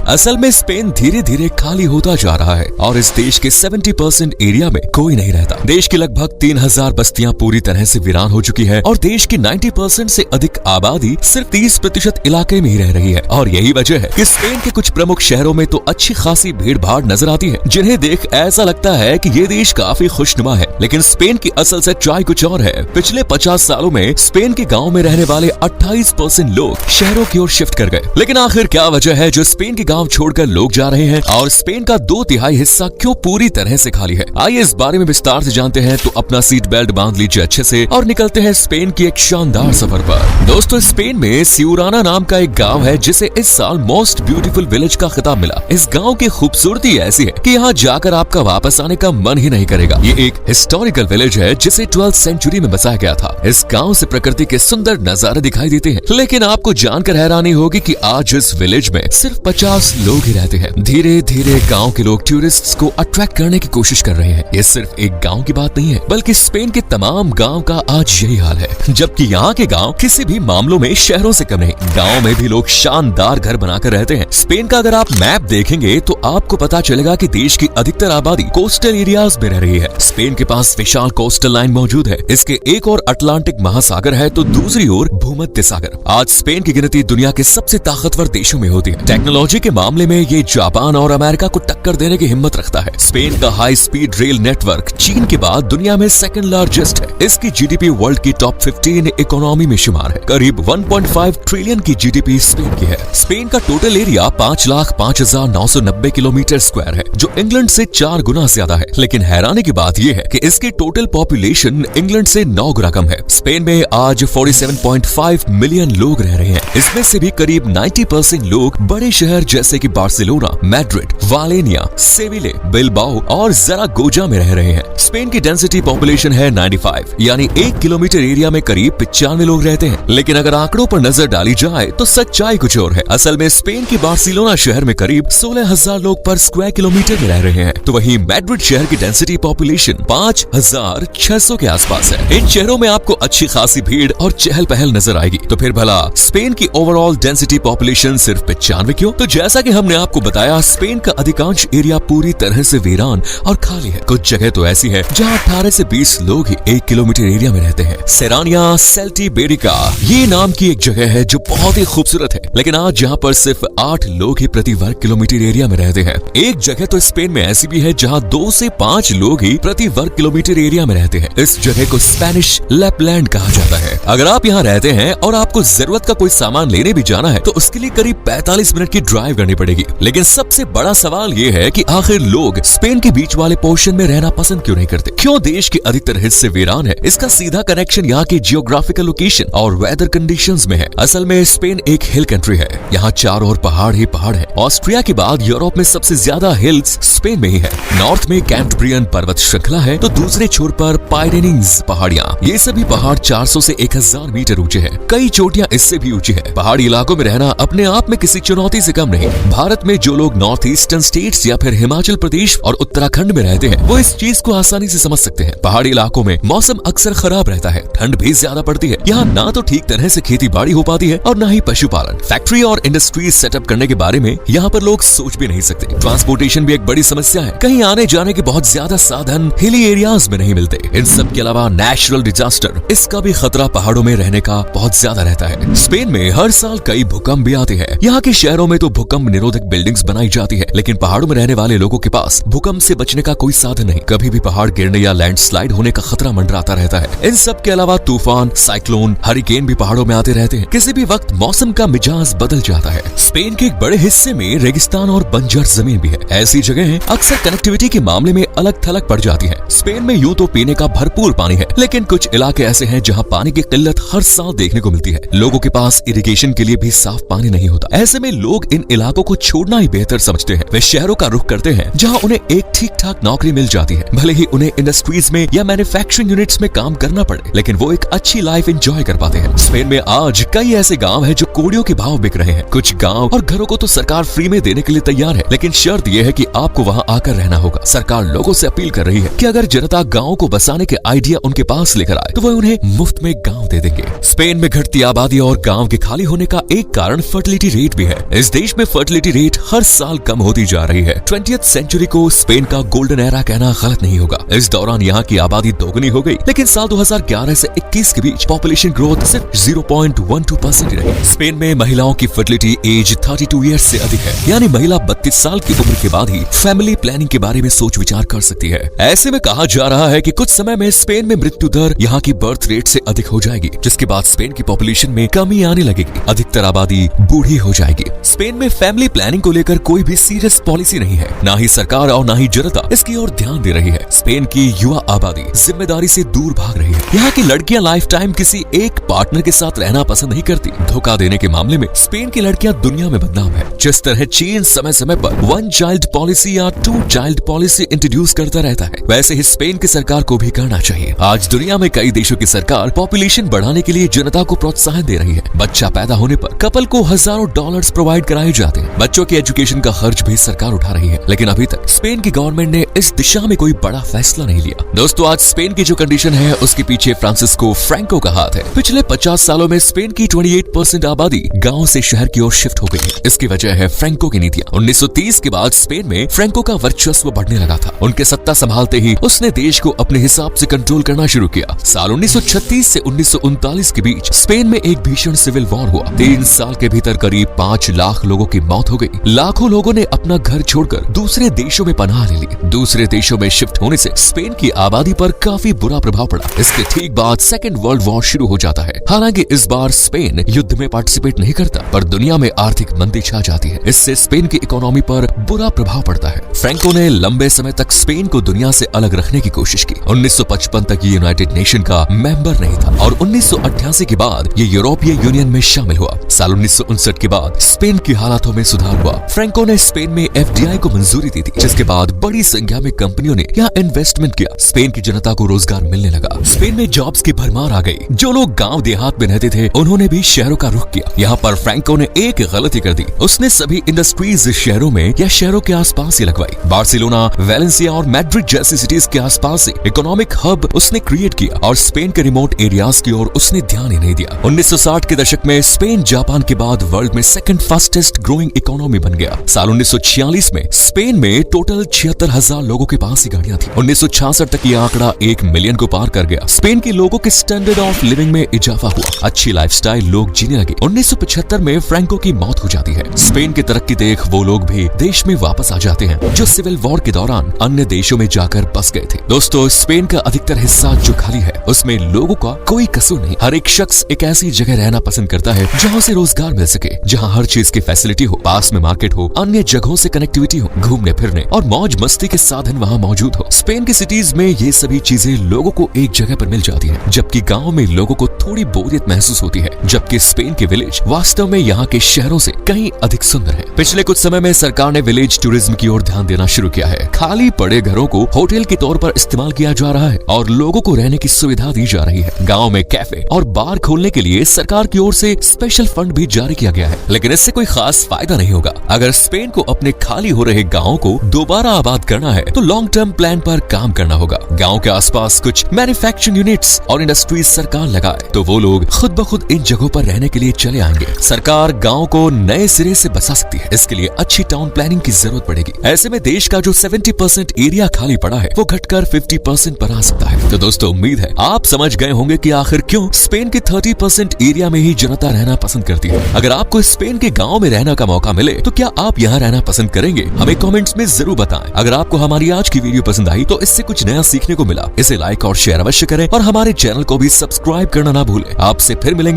असल में स्पेन धीरे धीरे खाली होता जा रहा है और इस देश के 70% एरिया में कोई नहीं रहता। देश की लगभग 3000 बस्तियां पूरी तरह से वीरान हो चुकी है और देश की 90% से अधिक आबादी सिर्फ 30% इलाके में ही रह रही है। और यही वजह है कि स्पेन के कुछ प्रमुख शहरों में तो अच्छी खासी भीड़ भाड़ नजर आती है, जिन्हें देख ऐसा लगता है कि ये देश काफी खुशनुमा है। लेकिन स्पेन की असल सच्चाई कुछ और है। पिछले 50 सालों में स्पेन के गाँव में रहने वाले 28% लोग शहरों की ओर शिफ्ट कर गए। लेकिन आखिर क्या वजह है जो स्पेन के गांव छोड़कर लोग जा रहे हैं और स्पेन का 2/3 हिस्सा क्यों पूरी तरह से खाली है? आइए इस बारे में विस्तार से जानते हैं। तो अपना सीट बेल्ट बांध लीजिए अच्छे से और निकलते हैं स्पेन की एक शानदार सफर पर। दोस्तों, स्पेन में सिउराना नाम का एक गांव है जिसे इस साल मोस्ट ब्यूटीफुल विलेज का खिताब मिला। इस गांव की खूबसूरती ऐसी है कि यहाँ जाकर आपका वापस आने का मन ही नहीं करेगा। ये एक हिस्टोरिकल विलेज है जिसे 12th सेंचुरी में बसाया गया था। इस गाँव से प्रकृति के सुंदर नजारे दिखाई देते हैं। लेकिन आपको जानकर हैरानी होगी कि आज इस विलेज में सिर्फ 50 लोग ही रहते हैं। धीरे धीरे गांव के लोग टूरिस्ट्स को अट्रैक्ट करने की कोशिश कर रहे हैं। ये सिर्फ एक गांव की बात नहीं है, बल्कि स्पेन के तमाम गांव का आज यही हाल है। जबकि यहाँ के गांव किसी भी मामलों में शहरों से कम नहीं। गांव में भी लोग शानदार घर बनाकर रहते हैं। स्पेन का अगर आप मैप देखेंगे तो आपको पता चलेगा कि देश की अधिकतर आबादी कोस्टल एरियाज में रह रही है। स्पेन के पास विशाल कोस्टल लाइन मौजूद है। इसके एक और अटलांटिक महासागर है तो दूसरी ओर भूमध्य सागर। आज स्पेन की गिनती दुनिया के सबसे ताकतवर देशों में होती है। टेक्नोलॉजी के मामले में ये जापान और अमेरिका को टक्कर देने की हिम्मत रखता है। स्पेन का हाई स्पीड रेल नेटवर्क चीन के बाद दुनिया में सेकंड लार्जेस्ट है। इसकी जीडीपी वर्ल्ड की टॉप 15 इकोनॉमी में शुमार है। करीब 1.5 ट्रिलियन की जीडीपी स्पेन की है। स्पेन का टोटल एरिया 5,05,990 किलोमीटर स्क्वायर है, जो इंग्लैंड से 4 गुना ज्यादा है। लेकिन हैरानी की बात यह है कि इसकी टोटल पॉपुलेशन इंग्लैंड से 9 गुना कम है। स्पेन में आज 47.5 मिलियन लोग रह रहे हैं। इसमें से भी करीब 90% लोग बड़े शहर जैसे कि बार्सिलोना, मैड्रिड, वालेनिया, सेविले, बिलबाओ और ज़रागोजा में रह रहे हैं। स्पेन की डेंसिटी पॉपुलेशन है 95, यानी 1 किलोमीटर एरिया में करीब 95 लोग रहते हैं। लेकिन अगर आंकड़ों पर नजर डाली जाए तो सच्चाई कुछ और है। असल में स्पेन की बार्सिलोना शहर में करीब 16,000 लोग पर स्क्वायर किलोमीटर में रह रहे हैं। तो वहीं मैड्रिड शहर की डेंसिटी पॉपुलेशन 5,600 के आसपास है। इन शहरों में आपको अच्छी खासी भीड़ और चहल पहल नजर आएगी। तो फिर भला स्पेन की ओवरऑल डेंसिटी पॉपुलेशन सिर्फ 95 क्यों? तो जैसा कि हमने आपको बताया, स्पेन का अधिकांश एरिया पूरी तरह से वीरान और खाली है। कुछ जगह तो ऐसी है जहां 18 से 20 लोग ही 1 किलोमीटर एरिया में रहते हैं। सेरानिया सेल्टीबेरिका ये नाम की एक जगह है जो बहुत ही खूबसूरत है, लेकिन आज यहाँ पर सिर्फ 8 लोग ही प्रति वर्ग किलोमीटर एरिया में रहते हैं। एक जगह तो स्पेन में ऐसी भी है जहाँ 2 से 5 लोग ही प्रति वर्ग किलोमीटर एरिया में रहते हैं। इस जगह को स्पेनिश लैपलैंड कहा जाता है। अगर आप यहाँ रहते हैं और आपको जरूरत का कोई सामान लेने भी जाना है तो उसके लिए करीब 45 मिनट की ड्राइव करनी पड़ेगी। लेकिन सबसे बड़ा सवाल ये है कि आखिर लोग स्पेन के बीच वाले पोर्शन में रहना पसंद क्यों नहीं करते? क्यों देश के अधिकतर हिस्से वीरान है? इसका सीधा कनेक्शन यहाँ की जियोग्राफिकल लोकेशन और वेदर कंडीशंस में है। असल में स्पेन एक हिल कंट्री है। यहाँ चारों ओर पहाड़ ही पहाड़ है। ऑस्ट्रिया के बाद यूरोप में सबसे ज्यादा हिल्स स्पेन में ही है। नॉर्थ में कैंटब्रियन पर्वत श्रृंखला है तो दूसरे छोर पर पायरेनीज पहाड़ियाँ। ये सभी पहाड़ 400 से 1000 मीटर ऊंचे हैं। कई चोटियां इससे भी ऊंची है। पहाड़ी इलाकों में रहना अपने आप में किसी चुनौती से कम नहीं। भारत में जो लोग नॉर्थ ईस्टर्न स्टेट्स या फिर हिमाचल प्रदेश और उत्तराखंड में रहते हैं वो इस चीज को आसानी से समझ सकते हैं। पहाड़ी इलाकों में मौसम अक्सर खराब रहता है, ठंड भी ज्यादा पड़ती है। यहाँ ना तो ठीक तरह से खेती बाड़ी हो पाती है और न ही पशुपालन। फैक्ट्री और इंडस्ट्रीज सेटअप करने के बारे में यहाँ पर लोग सोच भी नहीं सकते। ट्रांसपोर्टेशन भी एक बड़ी समस्या है। कहीं आने जाने के बहुत ज्यादा साधन हिली एरियाज में नहीं मिलते। इन सब के अलावा नेचुरल डिजास्टर, इसका भी खतरा पहाड़ों में रहने का बहुत ज्यादा रहता है। स्पेन में हर साल कई भूकंप भी आते हैं। यहाँ के शहरों में तो भूकंप निरोधक बिल्डिंग्स बनाई जाती है, लेकिन पहाड़ों में रहने वाले लोगों के पास भूकंप से बचने का कोई साधन नहीं। कभी भी पहाड़ गिरने या लैंडस्लाइड होने का खतरा मंडराता रहता है। इन सब के अलावा तूफान, साइक्लोन, हरिकेन भी पहाड़ों में आते रहते हैं। किसी भी वक्त मौसम का मिजाज बदल जाता है। स्पेन के एक बड़े हिस्से में रेगिस्तान और बंजर जमीन भी है। ऐसी जगह अक्सर कनेक्टिविटी के मामले में अलग थलग पड़ जाती है। स्पेन में यूं तो पीने का भरपूर पानी है, लेकिन कुछ इलाके ऐसे हैं जहाँ पानी की किल्लत हर साल देखने को मिलती है। लोगों के पास इरिगेशन के लिए भी साफ पानी नहीं होता। ऐसे में लोग इन इलाकों को छोड़ना ही बेहतर समझते हैं। वे शहरों का रुख करते हैं जहां उन्हें एक ठीक ठाक नौकरी मिल जाती है, भले ही उन्हें इंडस्ट्रीज में या मैन्युफैक्चरिंग यूनिट्स में काम करना पड़े, लेकिन वो एक अच्छी लाइफ एंजॉय कर पाते हैं। स्पेन में आज कई ऐसे गाँव है जो कोड़ियों के भाव बिक रहे हैं। कुछ गाँव और घरों को तो सरकार फ्री में देने के लिए तैयार है, लेकिन शर्त यह है कि आपको वहाँ आकर रहना होगा। सरकार लोगों से अपील कर रही है कि अगर जनता गाँव को बसाने के आइडिया उनके पास लेकर आए तो वो उन्हें मुफ्त में गाँव दे देंगे। स्पेन में घटती आबादी और गाँव के खाली होने का एक कारण फर्टिलिटी रेट भी है। इस देश में फर्टिलिटी रेट हर साल कम होती जा रही है। 20th सेंचुरी को स्पेन का गोल्डन एरा कहना गलत नहीं होगा। इस दौरान यहाँ की आबादी दोगुनी हो गई, लेकिन साल 2011 से 21 के बीच पॉपुलेशन ग्रोथ सिर्फ 0.12% ही रही। स्पेन में महिलाओं की फर्टिलिटी एज 32 ईयर्स से अधिक है, यानी महिला 32 साल की उम्र के बाद ही फैमिली प्लानिंग के बारे में सोच विचार कर सकती है। ऐसे में कहा जा रहा है कि कुछ समय में स्पेन में मृत्यु दर यहाँ की बर्थ रेट से अधिक हो जाएगी, जिसके बाद स्पेन की पॉपुलेशन में कमी आने लगेगी। अधिकतर आबादी बूढ़ी हो जाएगी। स्पेन में फैमिली प्लानिंग को लेकर कोई भी सीरियस पॉलिसी नहीं है, ना ही सरकार और ना ही जनता इसकी ओर ध्यान दे रही है। स्पेन की युवा आबादी जिम्मेदारी से दूर भाग रही है। यहाँ की लड़कियां लाइफ टाइम किसी एक पार्टनर के साथ रहना पसंद नहीं करती। धोखा देने के मामले में स्पेन की लड़कियां दुनिया में बदनाम है। जिस तरह चीन समय समय पर 1 चाइल्ड पॉलिसी या 2 चाइल्ड पॉलिसी इंट्रोड्यूस करता रहता है, वैसे ही स्पेन की सरकार को भी करना चाहिए। आज दुनिया में कई देशों की सरकार पॉपुलेशन बढ़ाने के लिए जनता को प्रोत्साहन दे रही है। बच्चा पैदा होने पर कपल को हजारों डॉलर्स प्रोवाइड कराए जाते हैं। बच्चों की एजुकेशन का खर्च भी सरकार उठा रही है, लेकिन अभी तक स्पेन की गवर्नमेंट ने इस दिशा में कोई बड़ा फैसला नहीं लिया। दोस्तों, आज स्पेन की जो कंडीशन है उसके पीछे फ्रांसिस्को फ्रैंको का हाथ है। पिछले 50 सालों में स्पेन की 28% आबादी गांव से शहर की ओर शिफ्ट हो गई है। इसकी वजह है फ्रैंको की नीतियां। 1930 के बाद स्पेन में फ्रैंको का वर्चस्व बढ़ने लगा था। उनके सत्ता संभालते ही उसने देश को अपने हिसाब से कंट्रोल करना शुरू किया। साल 1936 से 1939 के बीच स्पेन में एक भीषण सिविल वॉर हुआ। 3 साल के भीतर करीब 5 लाख लोगों की मौत हो गई। लाखों लोगों ने अपना घर छोड़कर दूसरे देशों में पनाह ले ली। दूसरे देशों में शिफ्ट होने से स्पेन की आबादी पर काफी बुरा प्रभाव पड़ा। इसके ठीक बाद सेकेंड वर्ल्ड वॉर शुरू हो जाता है। हालांकि इस बार स्पेन युद्ध में पार्टिसिपेट नहीं करता, पर दुनिया में आर्थिक मंदी छा जाती है। इससे स्पेन की इकोनॉमी पर बुरा प्रभाव पड़ता है। फ्रैंको ने लंबे समय तक स्पेन को दुनिया से अलग रखने की कोशिश की। 1955 तक ये यूनाइटेड नेशन का मेंबर नहीं था और 1988 के बाद ये यूरोपीय यूनियन में शामिल हुआ। साल 1959 के बाद स्पेन की हालातों में सुधार हुआ। फ्रैंको ने स्पेन में FDI को मंजूरी दी थी, जिसके बाद बड़ी संख्या में कंपनियों ने यहाँ इन्वेस्टमेंट किया। स्पेन की जनता को रोजगार मिलने लगा। स्पेन में जॉब्स की भरमार आ गई। जो लोग गांव देहात में रहते थे उन्होंने भी शहरों का रुख किया। यहाँ पर फ्रैंको ने एक गलती कर दी। उसने सभी इंडस्ट्रीज शहरों में या शहरों के आसपास ही लगवाई। बार्सिलोना, वेलेंसिया और मैड्रिड जैसी सिटीज के आसपास से इकोनॉमिक हब उसने क्रिएट किया और स्पेन के रिमोट एरियाज की ओर उसने ध्यान ही नहीं दिया। 1960 के दशक में स्पेन जापान के बाद वर्ल्ड में सेकंड फास्टेस्ट ग्रोइंग इकोनॉमी बन गया। साल 1946 में स्पेन में टोटल 76,000 लोगों के पास ही गाड़ियां थी। 1966 तक ये आंकड़ा 1 मिलियन को पार कर गया। स्पेन के लोगों के स्टैंडर्ड ऑफ लिविंग में इजाफा हुआ। अच्छी लाइफस्टाइल लोग जीने लगे। 1975 में फ्रैंको की मौत हो जाती है। स्पेन की तरक्की देख वो लोग भी देश में वापस आ जाते हैं जो सिविल वॉर के दौरान अन्य देशों में जाकर बस गए थे। दोस्तों, स्पेन का अधिकतर हिस्सा जो खाली है उसमें लोगों का कोई कसूर नहीं। हर एक शख्स एक ऐसी जगह रहना पसंद करता है जहाँ उसे रोजगार मिल सके, जहाँ हर चीज की फैसिलिटी हो, पास में मार्केट हो, अन्य जगहों से कनेक्टिविटी हो, घूमने फिरने और मौज मस्ती के साधन वहाँ मौजूद हो। स्पेन की सिटीज में ये सभी चीजें लोगों को एक जगह पर मिल जाती है, जबकि गाँव में लोगों को थोड़ी बोरियत महसूस होती है। जबकि स्पेन के विलेज वास्तव में यहाँ के शहरों से कहीं अधिक सुंदर है। पिछले कुछ समय में सरकार ने विलेज टूरिज्म की ओर ध्यान देना शुरू किया है। खाली पड़े घरों को होटल के तौर पर इस्तेमाल किया जा रहा है और लोगों को रहने की सुविधा दी जा रही है। गाँव में कैफे और बार खोलने के लिए सरकार की ओर से स्पेशल फंड भी जारी किया गया है, लेकिन इससे कोई खास फायदा नहीं होगा। अगर स्पेन को अपने खाली हो रहे गाँव को दोबारा आबाद करना है तो लॉन्ग टर्म प्लान पर काम करना होगा। गाँव के आसपास कुछ मैन्युफैक्चरिंग यूनिट्स और इंडस्ट्रीज सरकार लगाए तो वो लोग खुद ब खुद इन जगहों पर रहने के लिए चले आएंगे। सरकार गाँव को नए सिरे से बसा सकती है। इसके लिए अच्छी टाउन प्लानिंग की जरूरत पड़ेगी। ऐसे में देश का जो 70% एरिया खाली पड़ा है वो घटकर 50% पर आ सकता है। तो दोस्तों, उम्मीद है आप समझ गए होंगे कि आखिर क्यों स्पेन के 30% एरिया में ही जनता रहना पसंद करती है। अगर आपको स्पेन के गाँव में रहने का मौका मिले तो क्या आप यहाँ रहना पसंद करेंगे? हमें कमेंट्स में जरूर बताएं। अगर आपको हमारी आज की वीडियो पसंद आई तो इससे कुछ नया सीखने को मिला, इसे लाइक और शेयर अवश्य करें और हमारे चैनल को भी सब्सक्राइब करना ना भूलें। आपसे फिर मिलेंगे